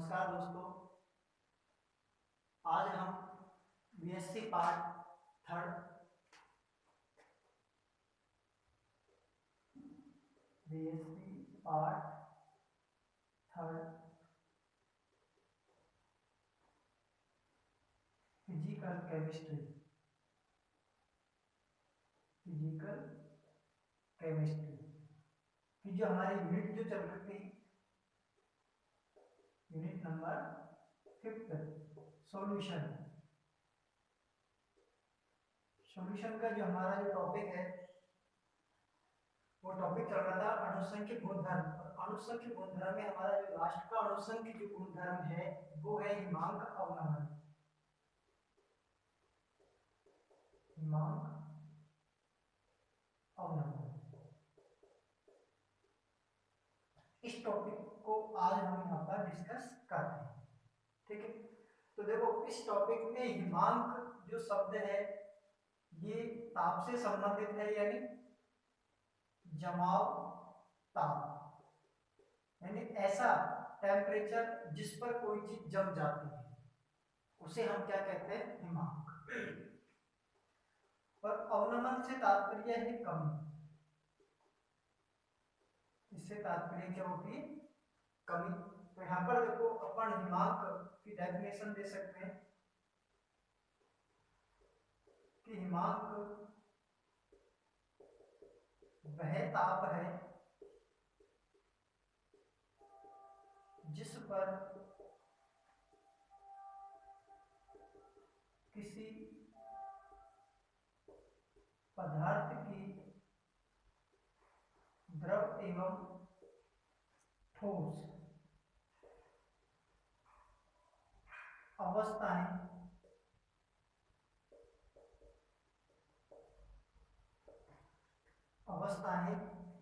नमस्कार दोस्तों। आज हम BSc part third physical chemistry की जो हमारी यूनिट जो चल रही थी, यूनिट नंबर 5 सॉल्यूशन का जो हमारा जो टॉपिक है वो टॉपिक चल रहा था अणुसंख्य गुणधर्म। अणुसंख्य गुणधर्म में हमारा जो लास्ट का अणुसंख्य जो गुणधर्म है वो है हिमांक अवनमन। इस टॉपिक को आज हम यहाँ पर डिस्कस करते हैं। ठीक है, तो देखो इस टॉपिक में हिमांक जो शब्द है ये ताप से संबंधित है, यानी जमाव ताप, यानी ऐसा टेम्परेचर जिस पर कोई चीज जम जाती है उसे हम क्या कहते हैं, हिमांक। और अवनमन से तात्पर्य है कमी। इससे तात्पर्य क्या होती है, कमी। तो यहाँ पर देखो अपन हिमांक की डेफिनेशन दे सकते हैं कि हिमांक वह ताप है जिस पर किसी पदार्थ की द्रव एवं ठोस अवस्थाएं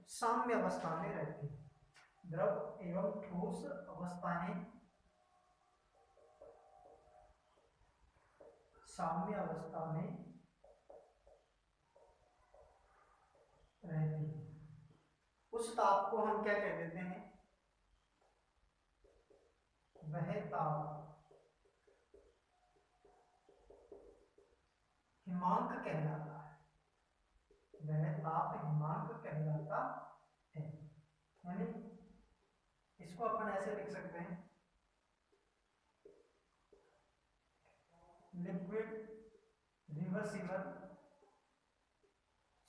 साम्य अवस्था में रहती है। द्रव एवं ठोस अवस्थाएं साम्य अवस्था में रहती है। उस ताप को हम क्या कह देते हैं, वह ताप हिमांक कहलाता है। वह ताप हिमांक कहलाता है। यानी इसको अपन ऐसे लिख सकते हैं, लिक्विड रिवर्सिबल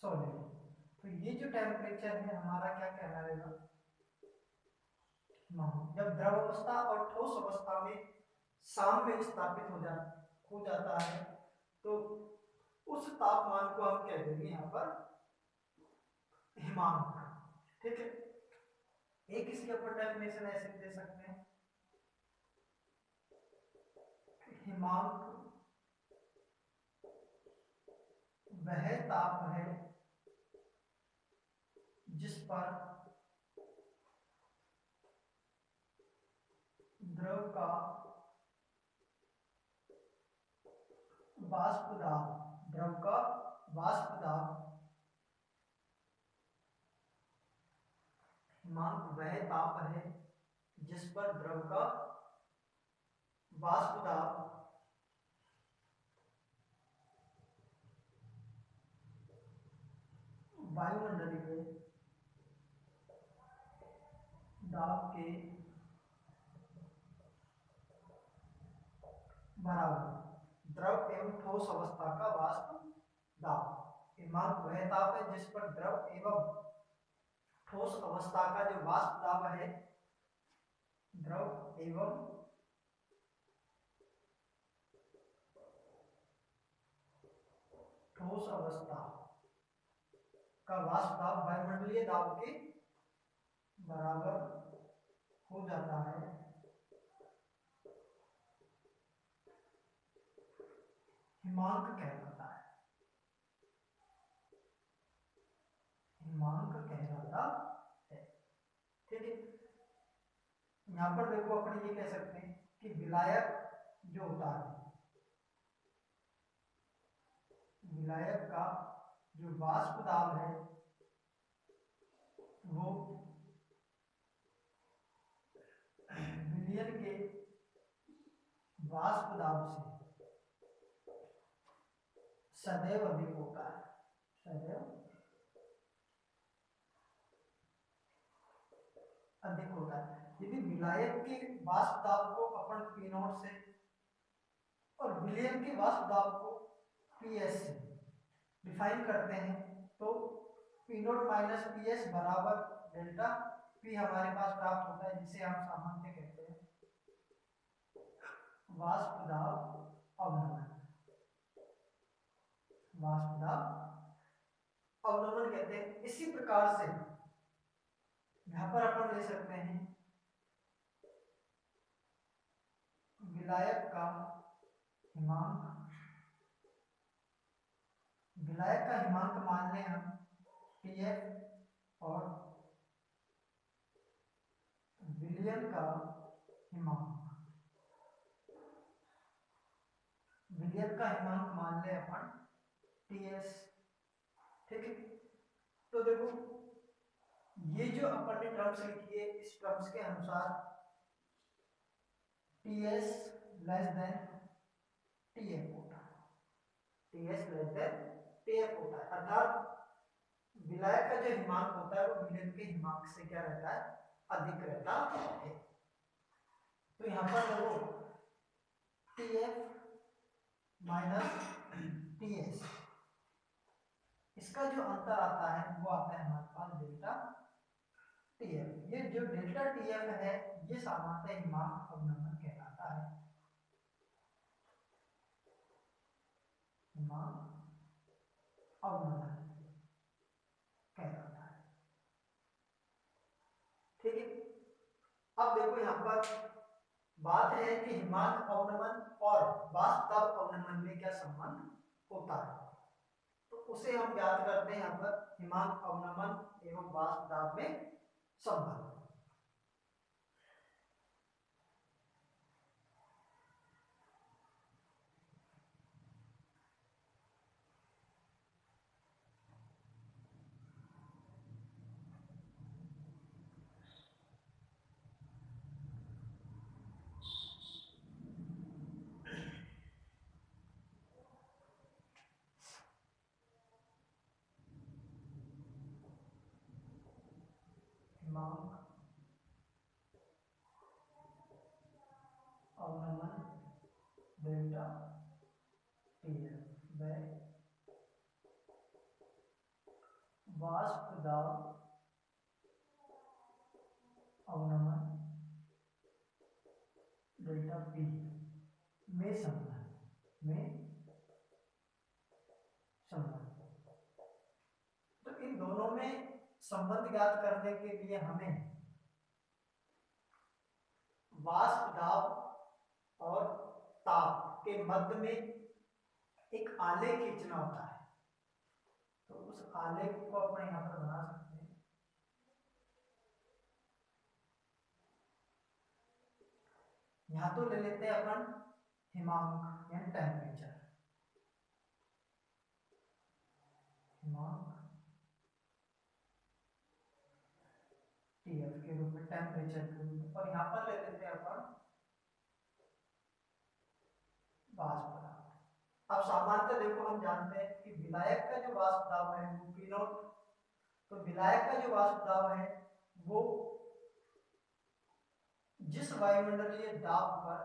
सॉलिड। तो ये जो टेम्परेचर है हमारा क्या कहलाएगा, जब द्रव अवस्था और ठोस अवस्था में साम्य स्थापित हो जाता है तो उस तापमान को हम कह देंगे यहाँ पर हिमांक। ठीक है, एक इसके ऊपर डेफिनेशन ऐसे दे सकते हैं, हिमांक वह ताप है जिस पर द्रव का वाष्प दाब हिमांक वह ताप है जिस पर द्रव का वाष्प दाब वायुमंडलीय दाब के बराबर। द्रव एवं ठोस अवस्था का वाष्प दाब। हिमांक वह ताप है जिस पर द्रव एवं ठोस अवस्था का जो वाष्प दाब है, द्रव एवं ठोस अवस्था का वाष्प दाब वायुमंडलीय दाब के बराबर हो जाता है, हिमांक कहलाता है। हिमांक कहलाता है। ठीक है, यहां पर देखो अपन ये कह सकते हैं कि विलायक जो होता है, विलायक का जो वाष्प दाब है वो विलयन के वाष्प दाब से सदैव अधिक होता है, सदैव अधिक होता है। यदि विलायक के वाष्प दाब को अपन पी नॉट से और विलयन के वाष्प दाब को पीएस से डिफाइन करते हैं, तो P not minus P S बराबर डेल्टा पी हमारे पास प्राप्त होता है, जिसे हम सामान्य कहते हैं वाष्प दाब अवनमन। वाष्प दाब अवनमन कहते हैं। इसी प्रकार से यहां पर अपन ले सकते हैं विलायक का हिमांक, विलायक का हिमांक मान लें हम टीएफ और विलयन का हिमांक, विलयन का हिमांक मान लें अपन टीएस। ठीक है, तो देखो ये जो अपन ने टर्म्स लिखी है, इस टर्म्स के अनुसार टीएस लेस देन टीएफ होता है, टीएस लेस देन टीएफ होता है, अर्थात विलायक का जो हिमांक होता है वो विलयन के हिमांक से क्या रहता है, अधिक रहता है। तो यहाँ पर देखो टीएफ माइनस टीएस, इसका जो अंतर आता है वो आता है हमारे पास डेल्टा टीएफ। ये जो डेल्टा टीएफ है ये सामान्यतः हिमांक अवनमन कहलाता है, हिमांक अवनमन कहलाता है। ठीक है, अब देखो यहाँ पर बात है कि हिमांक अवनमन और वाष्प दाब अवनमन में क्या संबंध होता है, तो उसे हम याद करते हैं यहाँ पर हिमांक अवनमन एवं वाष्प दाब में संबंध। हिमांक अवनमन डेल्टा टीएफ व वाष्प दाब अवनमन डेल्टा पी में संबंध, में संबंध। तो इन दोनों में संबंध ज्ञात करने के लिए हमें वाष्प दाब और ताप के मध्य में एक आलेख खींचना होता है। तो उस आलेख को अपन यहाँ पर बना सकते हैं। यहाँ तो ले लेते हैं अपन हिमांक यानी टेम्परेचर, हिमांक टीएफ के रूप में, टेम्परेचर के रूप में, और यहाँ पर ले लेते हैं अपन वाष्प दाब। अब सामान्यतः देखो हम जानते हैं कि विलायक का जो वाष्प दाब है वो पी नॉट, तो विलायक का जो वाष्प दाब है वो जिस वायुमंडलीय दाब पर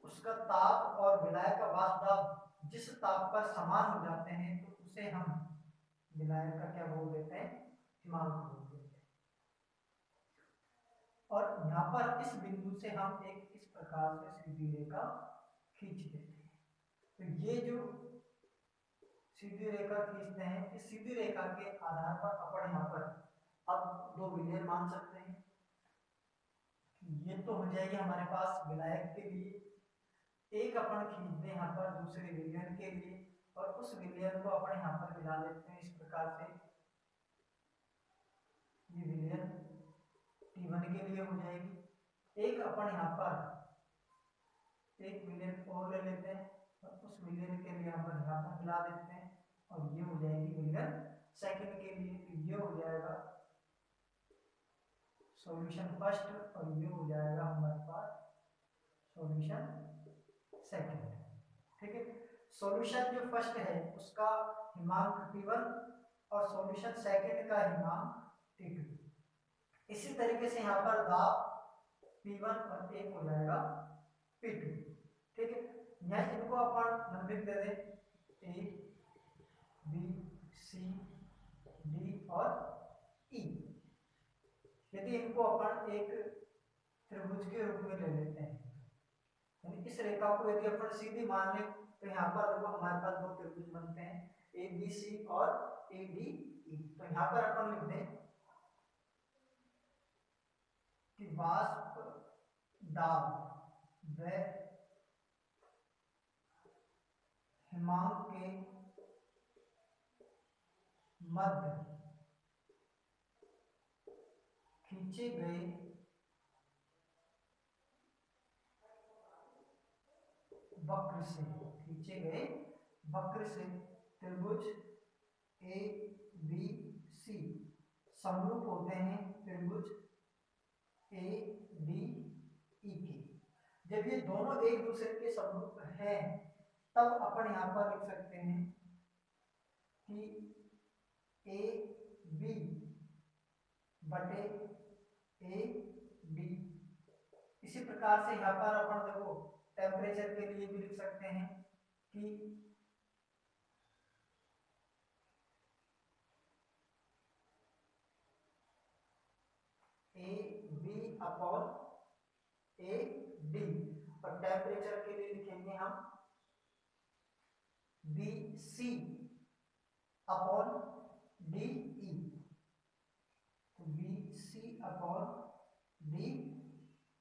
उसका ताप और विलायक का वाष्प दाब जिस ताप पर समान हो जाते हैं, तो उसे हम विलायक का क्या बोल देते हैं, हिमांक बोल देते हैं। और यहाँ पर इस बिंदु से हम एक इस प्रकार से सीधी रेखा खींच देते हैं। तो ये जो सीधी रेखा खींचते हैं, इस सीधी रेखा के आधार पर अपन यहाँ पर अब दो विलयन मान सकते हैं। ये तो हो जाएगी हमारे पास विलायक के लिए, एक अपन खींच दें यहाँ पर दूसरे विलयन के लिए, और उस विलयन को अपन यहाँ पर मिला देते हैं इस प्रकार से। ये विलयन T1 के लिए हो जाएगी। एक अपन यहाँ पर एक विलयन और ले लेते हैं और उस विलयन के लिए अपन यहाँ पर मिला देते हैं, और ये हो जाएगी विलयन सेकंड के लिए। तो ये हो जाएगा सॉल्यूशन फर्स्ट और ये हो जाएगा हमारे पास सॉल्यूशन सेकंड। ठीक है, सॉल्यूशन जो फर्स्ट है उसका हिमांक T1 और सॉल्यूशन सेकंड का हिमांक T2। इसी तरीके से यहाँ पर दाब P1 और एक हो जाएगा P2। ठीक है, यहाँ इनको अपन नंबर दे दें A B C D और E। यदि इनको अपन एक त्रिभुज के रूप में ले लेते हैं, यानी इस रेखा को यदि अपन सीधी मान लें तो यहाँ पर देखो हमारे पास दो त्रिभुज बनते हैं ए बी सी और ए डी ई। तो यहाँ पर अपन लिख दें कि वाष्प दाब व हिमांक के मध्य खींचे गए वक्र से त्रिभुज ए बी सी समरूप होते हैं त्रिभुज ए डी ई के। जब ये दोनों एक दूसरे के समरूप हैं तब अपन यहाँ पर लिख सकते हैं कि ए बी बटे ए डी। इसी प्रकार से यहाँ पर अपन देखो टेम्परेचर के लिए भी लिख सकते हैं कि A B upon A D, और टेम्परेचर के लिए लिखेंगे हम B C upon D E. तो B C upon D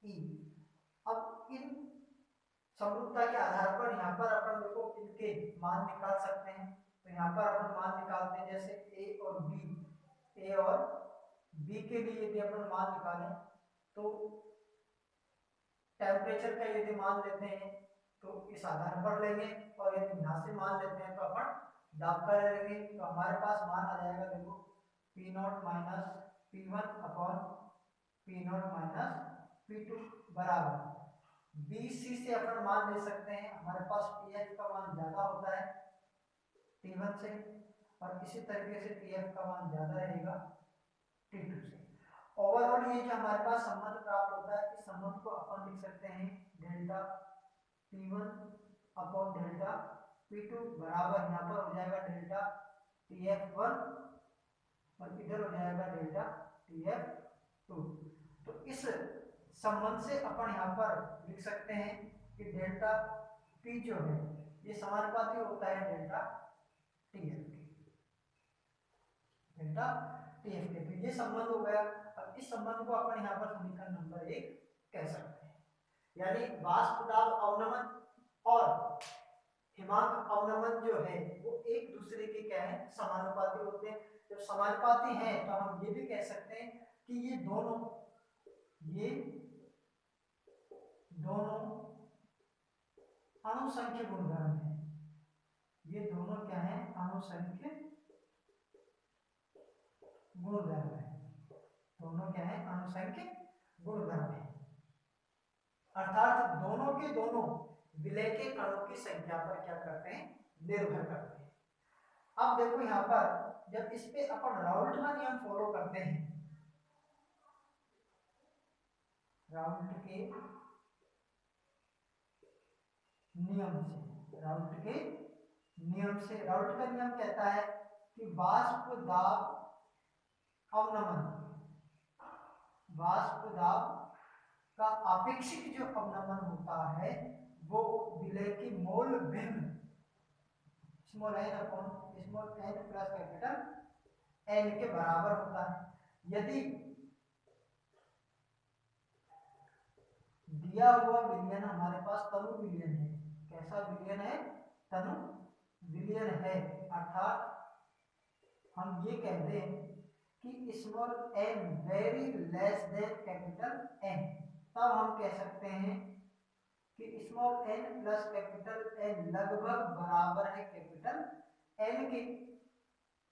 E. अब इन समरूपता के आधार पर यहाँ पर अपन देखो इनके मान निकाल सकते हैं। तो यहाँ पर अपन मान निकालते हैं, जैसे ए और बी के लिए यदि अपन मान निकालें तो टेम्परेचर का यदि मान लेते हैं तो इस आधार पर लेंगे, और यदि यहाँ से मान लेते हैं तो अपन दाब का ले लेंगे। तो हमारे पास मान आ जाएगा देखो P0 minus P1 upon P0 minus P2 बराबर BC से अपन मान ले सकते हैं। हमारे पास TF का मान ज्यादा होता है T1 से, और इसी तरीके से TF का मान ज्यादा रहेगा T2 से। ओवरऑल ये जो हमारे पास संबंध प्राप्त होता है, इस संबंध को अपन लिख सकते हैं delta P1 upon delta P2 बराबर यहाँ पर हो जाएगा डेल्टा TF1 और इधर हो जाएगा डेल्टा TF2। तो इस संबंध से अपन यहाँ पर लिख सकते हैं कि डेल्टा P जो है ये समानुपाती होता है डेल्टा TF के। तो ये संबंध हो गया। अब इस संबंध को अपन यहाँ पर समीकरण नंबर 1 कह सकते हैं, यानी वाष्प दाब अवनमन और हिमांक अवनमन जो है वो एक दूसरे के क्या है, समानुपाती होते हैं। जब समानुपाती हैं तो हम ये भी कह सकते हैं कि ये दोनों अणुसंख्य गुणधर्म है। ये दोनों क्या है, अणुसंख्य गुणधर्म है। दोनों क्या है, अणुसंख्य गुणधर्म है, अर्थात दोनों के दोनों विलय के अणु की संख्या पर क्या करते हैं, निर्भर करते हैं। अब देखो यहाँ पर जब इस पे अपन राउल्ट का नियम फॉलो करते हैं, राउल्ट के नियम से राउल्ट का नियम कहता है कि वाष्प दाब का आपेक्षिक जो अवनमन होता है वो विलय की मोल भिन्न small n upon small n plus capital n के बराबर होता है। यदि दिया हुआ विलयन हमारे पास तनु विलयन है, कैसा विलयन है, तनु विलयन है, अर्थात हम ये कह दें कि small n very less than capital n, तब हम कह सकते हैं कि small n plus capital N लगभग बराबर है कैपिटल N के।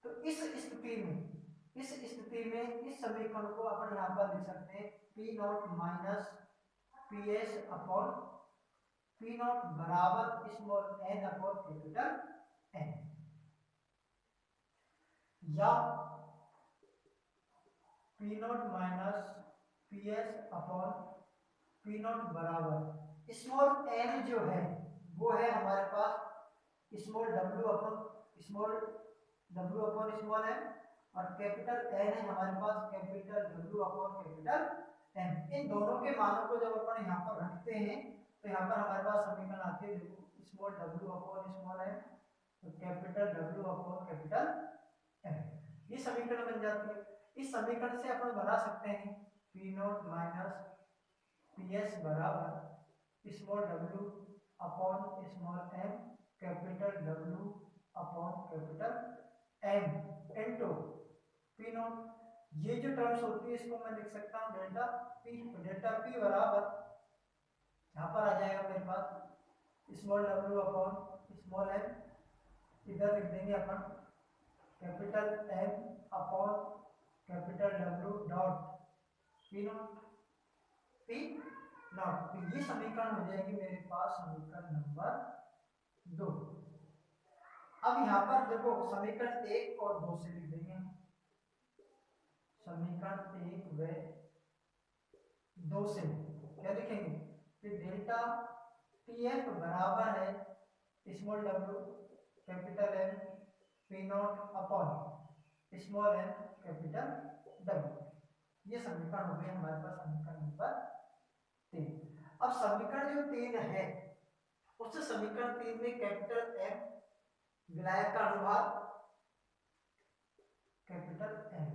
तो इस स्थिति में इस स्थिति में इस समीकरण को अपन यहाँ पर लिख सकते हैं P not minus P S upon P not बराबर small N upon capital N, या P not minus P S upon P not बराबर स्मॉल एन जो है वो है हमारे पास small W upon small N, और कैपिटल एन है हमारे पास capital W upon capital N. इन दोनों के मानों को जब अपन यहाँ पर रखते हैं तो यहाँ पर हमारे पास समीकरण आती है, देखो small W upon small N तो capital W upon capital N, ये समीकरण बन जाती है। इस समीकरण से अपन बना सकते हैं P not minus P S बराबर small W upon small N capital W upon capital N into P not. ये जो टर्म्स होती है इसको मैं लिख सकता हूँ डेल्टा पी बराबर यहाँ पर आ जाएगा मेरे पास small W upon small N, इधर लिख देंगे अपन capital N upon capital W dot P not P not. तो ये समीकरण हो जाएगी मेरे पास समीकरण नंबर 2। अब यहाँ पर देखो समीकरण 1 और 2 से लिख देंगे, समीकरण 1 व 2 से क्या लिखेंगे कि डेल्टा टी एफ बराबर है small W capital N P not upon small N capital W. ये समीकरण हो गए हमारे पास समीकरण नंबर 3। अब समीकरण जो 3 है उस समीकरण 3 में कैपिटल एम विलायक का अनुभाग कैपिटल एन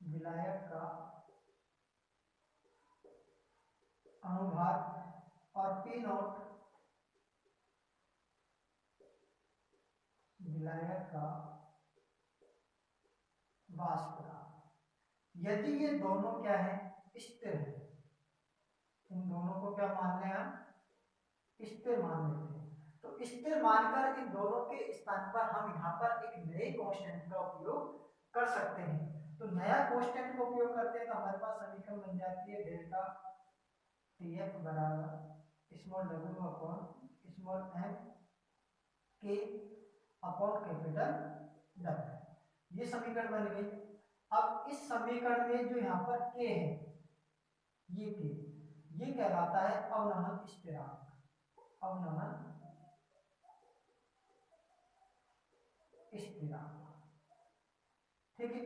विलायक का अनुभाग और पी नॉट विलायक का वाष्पदाब। यदि ये दोनों क्या है स्थिर है, इन दोनों को क्या मान लें हम स्थिर मान लेते हैं, तो स्थिर मानकर इन दोनों के स्थान पर हम यहाँ पर एक नए कांस्टेंट का उपयोग कर सकते हैं। तो नया कांस्टेंट का उपयोग करते हैं तो हमारे पास समीकरण बन जाती है डेल्टा टी एफ बराबर small W upon small M के अपॉन कैपिटल डब्ल्यू। ये समीकरण बन गई। अब इस समीकरण में जो यहाँ पर के है ये कहलाता है अवनमन स्थिरांक, अवनमन स्थिरांक। ठीक है,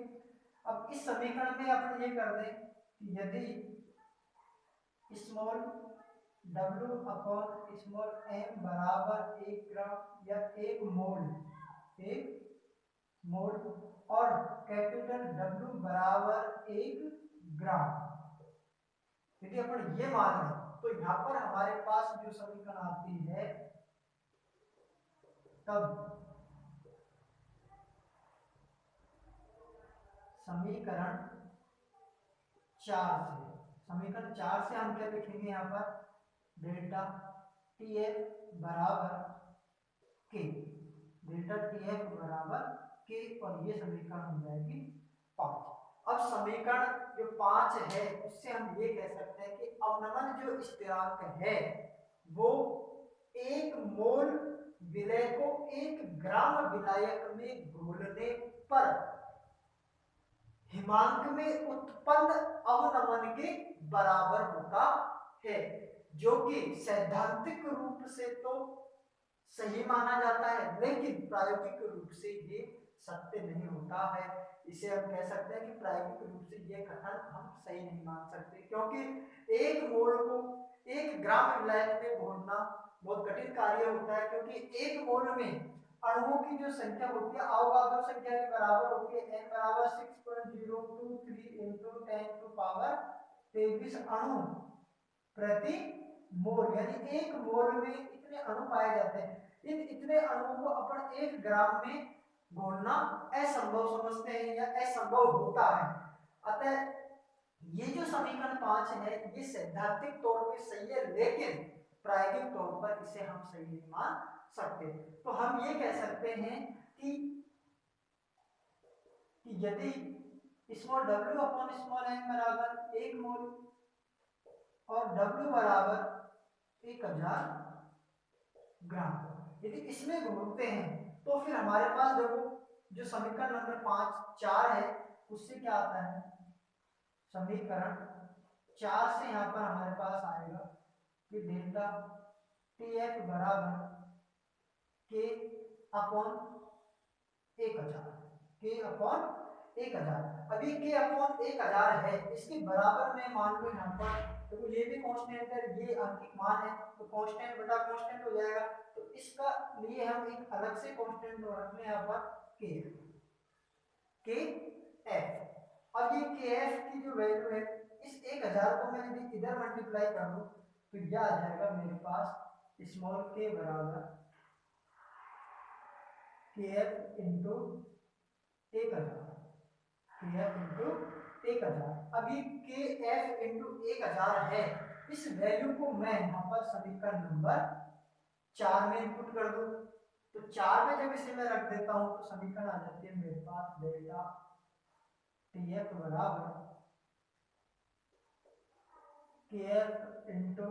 अब इस समीकरण में अपन ये कर दें कि यदि small W upon small M बराबर 1 ग्राम या 1 मोल और कैपिटल डब्ल्यू बराबर 1 ग्राम, यदि अपन ये मान लें तो यहाँ पर हमारे पास जो समीकरण आती है तब समीकरण 4 से हम क्या लिखेंगे यहाँ पर डेल्टा टी एफ बराबर के, डेल्टा टी एफ बराबर के, और ये समीकरण हो जाएगी 5। अब समीकरण जो 5 है उससे हम ये कह सकते हैं कि अवनमन जो स्थिरांक है वो 1 मोल विलय को 1 ग्राम विलायक में घोलने पर हिमांक में उत्पन्न अवनमन के बराबर होता है, जो कि सैद्धांतिक रूप से तो सही माना जाता है लेकिन प्रायोगिक रूप से ये सत्य नहीं होता है। इसे हम कह सकते हैं कि प्रायोगिक रूप से ये कथन हम सही नहीं मान सकते, क्योंकि 1 मोल को 1 ग्राम विलायक में घोलना बहुत कठिन कार्य होता है, क्योंकि 1 मोल में अणुओं की जो संख्या होती है अवगाद्रो संख्या के बराबर होती है, n बराबर 6.023 into 10 to power 23 अणु प्रति मोल, यानी 1 मोल में इतने अणु पाए जाते हैं। इन इतने अणुओं को अपन 1 ग्राम में घोलना असंभव समझते हैं या असंभव होता है। अतः ये जो समीकरण 5 है ये सैद्धांतिक तौर पे सही है लेकिन प्रायोगिक तौर पर इसे हम सही नहीं मान सकते। तो हम ये कह सकते हैं कि कि यदि small w upon small m बराबर 1 मोल और w बराबर 1000 ग्राम, यदि इसमें घूमते हैं तो फिर हमारे पास देखो जो समीकरण नंबर 4 है उससे क्या आता है, समीकरण 4 से यहाँ पर हमारे पास आएगा कि डेल्टा TF बराबर K अपॉन 1000, K अपॉन 1000। अभी K अपॉन 1000 है, इसके बराबर में मान लो यहाँ पर तो ये भी कांस्टेंट है, ये अंकित मान है तो कांस्टेंट बटा कांस्टेंट हो जाएगा। तो इसका लिए हम एक अलग से कांस्टेंट रखने यहाँ पर KF। अब ये KF की जो वैल्यू है इस 1000 को मैं यदि इधर मल्टीप्लाई कर दूं तो यह आ जाएगा मेरे पास स्मॉल k बराबर KF इंटू 1000, KF इंटू 1000। अभी KF इंटू 1000 है, इस वैल्यू को मैं यहाँ पर समीकरण नंबर 4 में इनपुट कर दूं तो 4 में जब इसे मैं रख देता हूं तो समीकरण आ जाती है मेरे पास डेल्टा TF बराबर KF into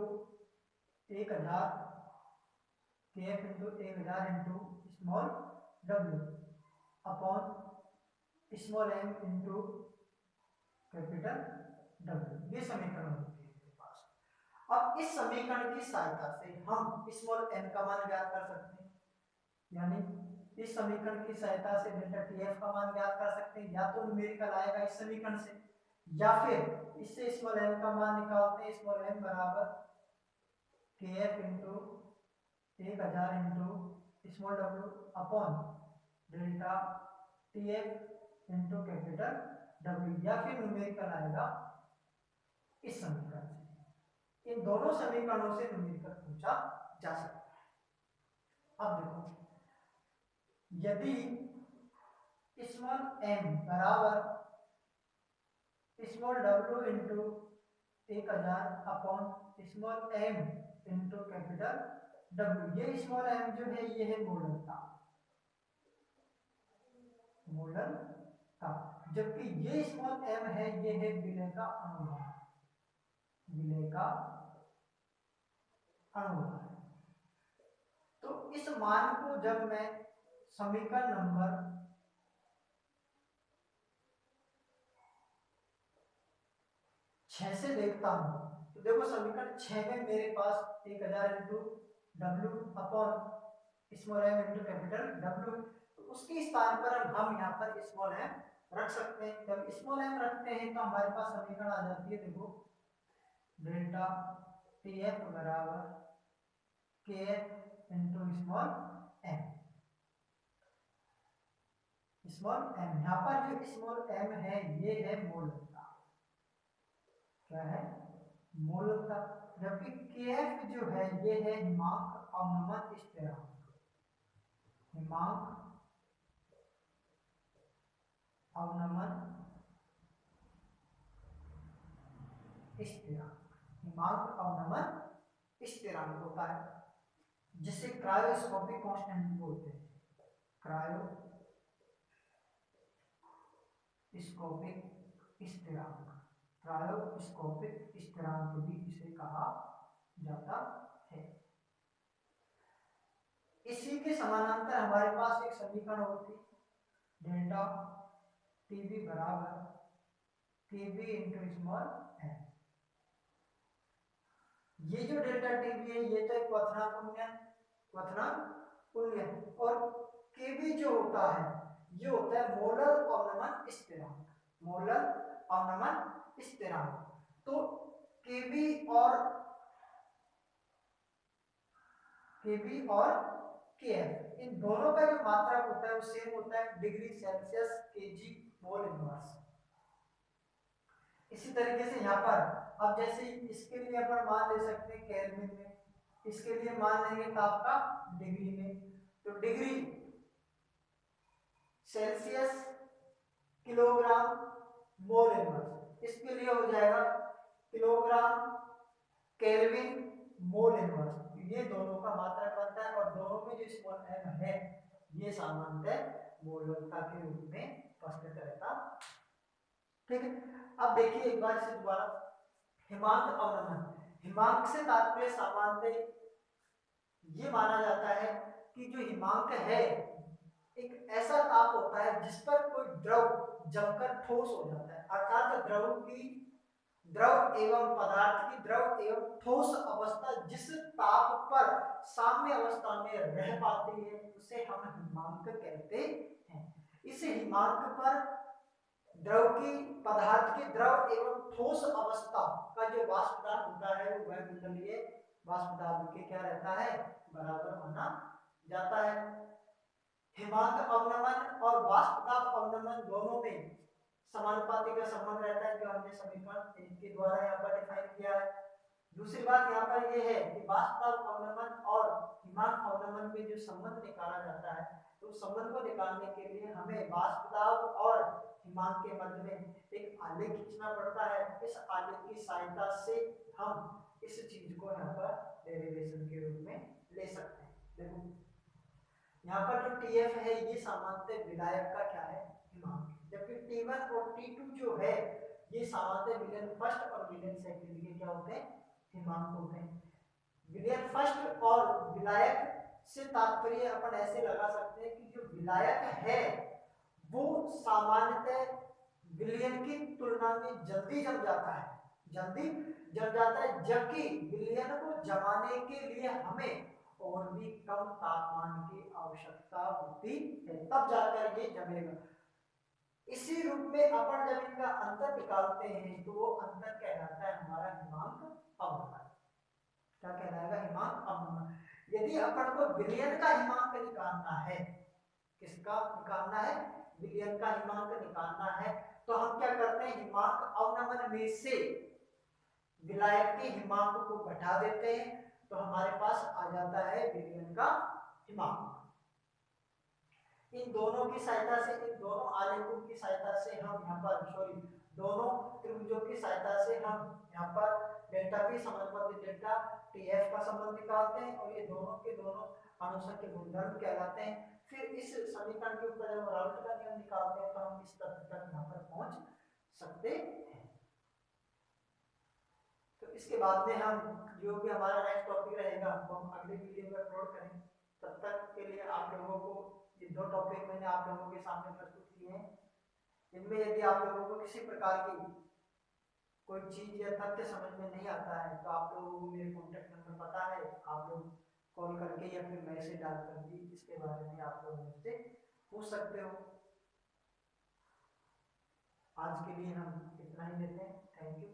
1000, KF into 1000 into small w upon small m into capital W। ये समीकरण होती है मेरे पास। अब इस समीकरण की सहायता से हम स्मॉल m का मान ज्ञात कर सकते हैं, यानी इस समीकरण की सहायता से डेल्टा TF का मान ज्ञात कर सकते हैं, या तो न्यूमेरिकल आएगा इस समीकरण से या फिर इससे स्मॉल m का मान निकालते हैं। स्मॉल m बराबर KF into 1000 into small w upon delta TF into capital W, या फिर न्यूमेरिकल आएगा इस समीकरण से। इन दोनों समीकरणों से न्यूमेरिकल पूछा जा सकता है। अब देखो यदि स्मॉल m बराबर small w into 1000 upon small m into capital W, ये स्मॉल m जो है ये है मोलर का, जबकि ये स्मॉल m है ये है विलय का अनुभाग, विलय का अनुभाग। तो इस मान को जब मैं समीकरण नंबर 6 से देखता हूं तो देखो समीकरण 6 में मेरे पास 1000 into W upon small m into capital W, तो उसके स्थान पर हम यहाँ पर स्मॉल m रख सकते हैं। जब स्मॉल m रखते हैं तो हमारे पास समीकरण आ जाती है, देखो डेल्टा TF बराबर KF into small m। Small m यहाँ पर जो स्मॉल m है ये है मोलकता, क्या है, मोलकता, जबकि KF जो है ये है हिमांक अवनमन स्थिरांक, हिमांक अवनमन स्थिरांक, हिमांक अवनमन स्थिरांक होता है जिसे क्रायोस्कोपिक कांस्टेंट बोलते हैं, क्रायोस्कोपिक स्थिरांक, क्रायोस्कोपिक स्थिरांक भी इसे कहा जाता है। इसी के समानांतर हमारे पास एक समीकरण होती डेल्टा TB बराबर KB इंटू स्मॉल m। ये जो डेल्टा TB है ये तो एक क्वथनांक उन्नयन, और KB जो होता है ये होता है मोलर अवनमन स्थिरांक, मोलर अवनमन स्थिरांक। तो KB और KF इन दोनों का जो मात्रक होता है वो सेम होता है, degree Celsius kg mole inverse. इसी तरीके से यहाँ पर अब जैसे इसके लिए अपन मान ले सकते हैं केल्विन में, इसके लिए मान लेंगे ताप का डिग्री में, तो degree Celsius kilogram mole inverse, इसके लिए हो जाएगा किलोग्राम केल्विन मोल इनवर्स। ये दोनों का मात्रक बनता है और दोनों में जो स्मॉल m है ये सामान्यतः मोलरता के रूप में उपस्थित रहता। ठीक है, अब देखिए एक बार इसे दोबारा, हिमांक अवनमन। हिमांक से तात्पर्य सामान्यतः ये माना जाता है कि जो हिमांक है एक ऐसा ताप होता है जिस पर कोई द्रव जमकर ठोस हो जाता है, अर्थात द्रव एवं पदार्थ की द्रव एवं ठोस अवस्था जिस ताप पर साम्य अवस्था में रह पाती है उसे हम हिमांक कहते हैं। इस हिमांक पर द्रव की पदार्थ की द्रव एवं ठोस अवस्था का जो वाष्प दाब होता है वो वायुमंडलीय वाष्प दाब के क्या रहता है, बराबर माना जाता है। हिमांक अवनमन और वाष्प दाब अवनमन दोनों में समानुपाती का संबंध रहता है, जो हमने समीकरण 1 के द्वारा यहाँ पर डिफाइन किया है। दूसरी बात यहाँ पर यह है कि वाष्प दाब अवनमन और हिमांक अवनमन में जो संबंध निकाला जाता है तो उस संबंध को निकालने के लिए हमें वाष्प दाब और हिमांक के मध्य में एक आलेख खींचना पड़ता है। इस आलेख की सहायता से हम इस चीज को यहाँ पर डेरिवेशन के रूप में ले सकते हैं। देखो यहाँ पर जो TF है ये सामान्यतः विलायक का क्या है, हिमांक, जबकि T1 और T2 जो है ये सामान्यतः विलयन फर्स्ट और विलयन सेकंड के क्या होते हैं, हिमांक होते हैं। विलयन फर्स्ट और विलायक से तात्पर्य अपन ऐसे लगा सकते हैं कि जो विलायक है वो सामान्यतः विलयन की तुलना में जल्दी जम जाता है, जबकि विलयन को जमाने के लिए हमें और भी कम तापमान की आवश्यकता होती है, तब जाकर ये जमेगा। इसी रूप में अपन जब इनका अंतर निकालते हैं तो वो अंतर कहलाता है हमारा हिमांक अवनमन। क्या कहलाएगा, हिमांक अवनमन। यदि अपन को विलयन का हिमांक निकालना है, किसका निकालना है, विलयन का हिमांक निकालना है, तो हम क्या करते हैं, हिमांक अवनमन में से विलायक के हिमांक को घटा देते हैं तो हमारे पास आ जाता है विलयन का हिमांक। इन दोनों की सहायता से, इन दोनों आलेखों की सहायता से हम यहाँ पर दोनों त्रिभुजों की सहायता से हम यहाँ पर डेल्टा पी समानुपाती डेल्टा टीएफ का संबंध निकालते हैं और ये दोनों के दोनों अनुसंख्य गुणधर्म कहलाते हैं। फिर इस समीकरण के ऊपर जब राउल्ट का नियम निकालते हैं तो हम इस तथ्य तक यहाँ पर पहुंच सकते हैं। तो इसके बाद में हम जो भी हमारा नेक्स्ट टॉपिक रहेगा वो हम अगले वीडियो में अपलोड करेंगे। तब तक के लिए आप लोगों को ये दो टॉपिक मैंने आप लोगों के सामने प्रस्तुत किए हैं। इनमें यदि आप लोगों को किसी प्रकार की कोई चीज या तथ्य समझ में नहीं आता है तो आप लोगों को मेरे कॉन्टेक्ट नंबर पता है, आप लोग कॉल करके या फिर मैसेज डालकर भी इसके बारे में आप लोग मुझसे पूछ सकते हो। आज के लिए हम इतना ही लेते हैं। Thank you.